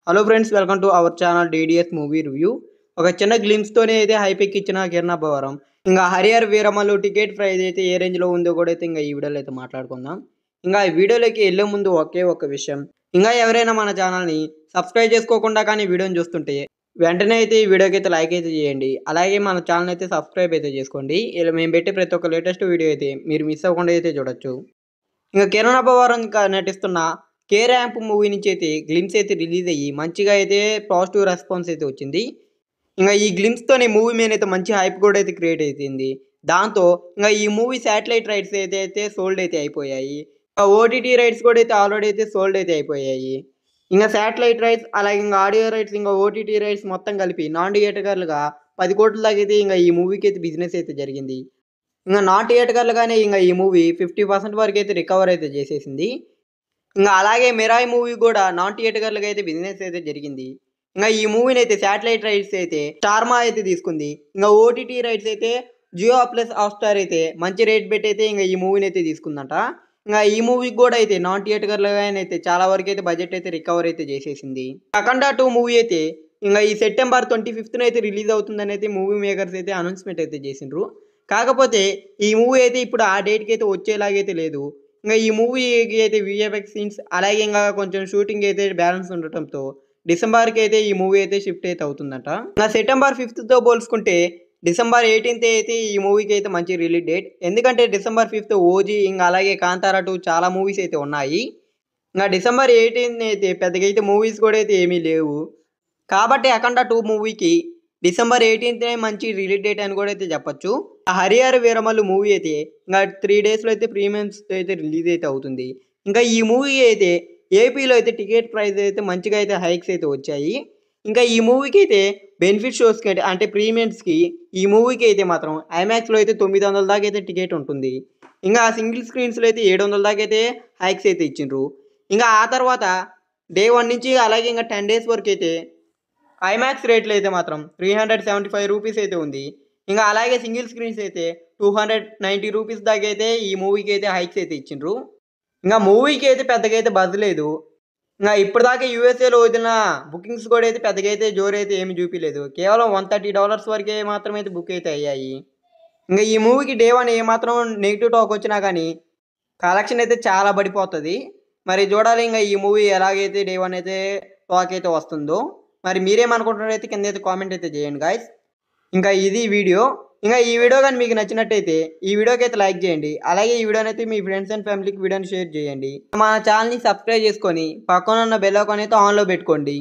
Hello friends, welcome to our channel DDS movie review. ఒక చిన్న గ్లిమ్స్తోనే అయితే హైపెక్ ఇచ్చిన కిరణ్ అబ్బవరం. ఇంకా హరిహర్ వీరమల్లు టికెట్ ప్రైస్ అయితే ఏ రేంజ్లో ఉందో కూడా అయితే ఇంకా ఈ వీడియోలో అయితే మాట్లాడుకుందాం. ఇంకా ఈ వీడియోలోకి వెళ్ళే ముందు ఒకే ఒక విషయం, ఇంకా ఎవరైనా మన ఛానల్ని సబ్స్క్రైబ్ చేసుకోకుండా కానీ వీడియోని చూస్తుంటే వెంటనే అయితే ఈ వీడియోకి అయితే లైక్ అయితే చేయండి. అలాగే మన ఛానల్ అయితే సబ్స్క్రైబ్ అయితే చేసుకోండి. ఇలా మేము పెట్టే ప్రతి ఒక్క లేటెస్ట్ వీడియో అయితే మీరు మిస్ అవ్వకుండా అయితే చూడొచ్చు. ఇంకా కిరణ్ అబ్బవరం ఇంకా నటిస్తున్న కే ర్యాంప్ మూవీ నుంచి అయితే గ్లిమ్స్ అయితే రిలీజ్ అయ్యి మంచిగా అయితే పాజిటివ్ రెస్పాన్స్ అయితే వచ్చింది. ఇంకా ఈ గ్లిమ్స్తోనే మూవీ మీద అయితే మంచి హైప్ కూడా అయితే క్రియేట్ అవుతుంది. దాంతో ఇంకా ఈ మూవీ శాటిలైట్ రైట్స్ అయితే సోల్డ్ అయితే అయిపోయాయి. ఇంకా ఓటీటీ రైట్స్ కూడా అయితే ఆల్రెడీ అయితే సోల్డ్ అయితే అయిపోయాయి. ఇంకా శాటిలైట్ రైట్స్ అలాగే ఇంకా ఆడియో రైట్స్ ఇంకా ఓటీటీ రైట్స్ మొత్తం కలిపి నాన్ థియేటర్లుగా 10 కోట్ల దాకా అయితే ఇంకా ఈ మూవీకి అయితే బిజినెస్ అయితే జరిగింది. ఇంకా నాన్ థియేటర్లుగానే ఇంకా ఈ మూవీ 50% వరకు అయితే రికవర్ అయితే చేసేసింది. ఇంకా అలాగే మిరాయి మూవీ కూడా నాన్ థియేటర్లుగా అయితే బిజినెస్ అయితే జరిగింది. ఇంకా ఈ మూవీని అయితే శాటిలైట్ రైట్స్ అయితే స్టార్మా అయితే తీసుకుంది. ఇంకా ఓటీటీ రైట్స్ అయితే జియో ప్లస్ హాట్స్టార్ అయితే మంచి రేట్ పెట్టి అయితే ఇంకా ఈ మూవీని అయితే తీసుకుందంట. ఇంకా ఈ మూవీకి కూడా అయితే నాన్ థియేటర్లుగానే అయితే చాలా వరకు అయితే బడ్జెట్ అయితే రికవర్ అయితే చేసేసింది. అఖండ 2 మూవీ అయితే ఇంకా ఈ సెప్టెంబర్ 25th అయితే రిలీజ్ అవుతుందని అయితే మూవీ మేకర్స్ అయితే అనౌన్స్మెంట్ అయితే చేసిండ్రు. కాకపోతే ఈ మూవీ అయితే ఇప్పుడు ఆ డేట్కి అయితే వచ్చేలాగైతే లేదు. ఇంకా ఈ మూవీకి అయితే విఎఫ్ఎక్స్ సీన్స్ అలాగే ఇంకా కొంచెం షూటింగ్ అయితే బ్యాలెన్స్ ఉండటంతో డిసెంబర్కి అయితే ఈ మూవీ అయితే షిఫ్ట్ అయితే అవుతుందట. ఇంకా సెప్టెంబర్ 5th పోల్చుకుంటే డిసెంబర్ 18th అయితే ఈ మూవీకి అయితే మంచి రిలీజ్ డేట్. ఎందుకంటే డిసెంబర్ 5th ఓజీ ఇంకా అలాగే కాంతారా 2 చాలా మూవీస్ అయితే ఉన్నాయి. ఇంకా డిసెంబర్ 18th అయితే పెద్దగా అయితే మూవీస్ కూడా అయితే ఏమీ లేవు. కాబట్టి అఖండ 2 మూవీకి డిసెంబర్ 18th మంచి రిలీజ్ డేట్ అని కూడా అయితే చెప్పొచ్చు. హరిహర వీరమల్లు మూవీ అయితే ఇంకా 3 డేస్లో అయితే ప్రీమియమ్స్ అయితే రిలీజ్ అయితే అవుతుంది. ఇంకా ఈ మూవీ అయితే ఏపీలో అయితే టికెట్ ప్రైస్ అయితే మంచిగా అయితే హైక్స్ అయితే వచ్చాయి. ఇంకా ఈ మూవీకి అయితే బెనిఫిట్ షోస్కి అయితే అంటే ప్రీమియమ్స్కి ఈ మూవీకి అయితే మాత్రం ఐమాక్స్లో అయితే 900 దాకా అయితే టికెట్ ఉంటుంది. ఇంకా సింగిల్ స్క్రీన్స్లో అయితే 700 దాకా అయితే హైక్స్ అయితే ఇచ్చిండ్రు. ఇంకా ఆ తర్వాత డే 1 నుంచి అలాగే ఇంకా 10 days వరకు అయితే ఐమాక్స్ రేట్లు అయితే మాత్రం 375 రూపీస్ అయితే ఉంది. ఇంకా అలాగే సింగిల్ స్క్రీన్స్ అయితే 290 రూపీస్ దాకా అయితే ఈ మూవీకి అయితే హైక్స్ అయితే ఇచ్చిండ్రు. ఇంకా మూవీకి అయితే పెద్దగా అయితే బజ్ లేదు. ఇంకా ఇప్పటిదాకా యూఎస్ఏలో వదిలిన బుకింగ్స్ కూడా అయితే పెద్దగా అయితే జోరు అయితే ఏమి చూపించలేదు. కేవలం $130 వరకే మాత్రమే అయితే బుక్ అయితే అయ్యాయి. ఇంకా ఈ మూవీకి డే 1 ఏమాత్రం నెగిటివ్ టాక్ వచ్చినా కానీ కలెక్షన్ అయితే చాలా పడిపోతుంది. మరి చూడాలి ఇంకా ఈ మూవీ ఎలాగైతే డే 1 అయితే టాక్ అయితే వస్తుందో. మరి మీరేమనుకుంటున్నారైతే కింద అయితే కామెంట్ అయితే చేయండి గాయస్. ఇంకా ఇది వీడియో. ఇంకా ఈ వీడియో కానీ మీకు నచ్చినట్టయితే ఈ వీడియోకి అయితే లైక్ చేయండి. అలాగే ఈ వీడియోని అయితే మీ ఫ్రెండ్స్ అండ్ ఫ్యామిలీకి వీడియోని షేర్ చేయండి. మన ఛానల్ని సబ్స్క్రైబ్ చేసుకొని పక్కన ఉన్న బెల్ ఐకాన్ అయితే ఆన్లో పెట్టుకోండి.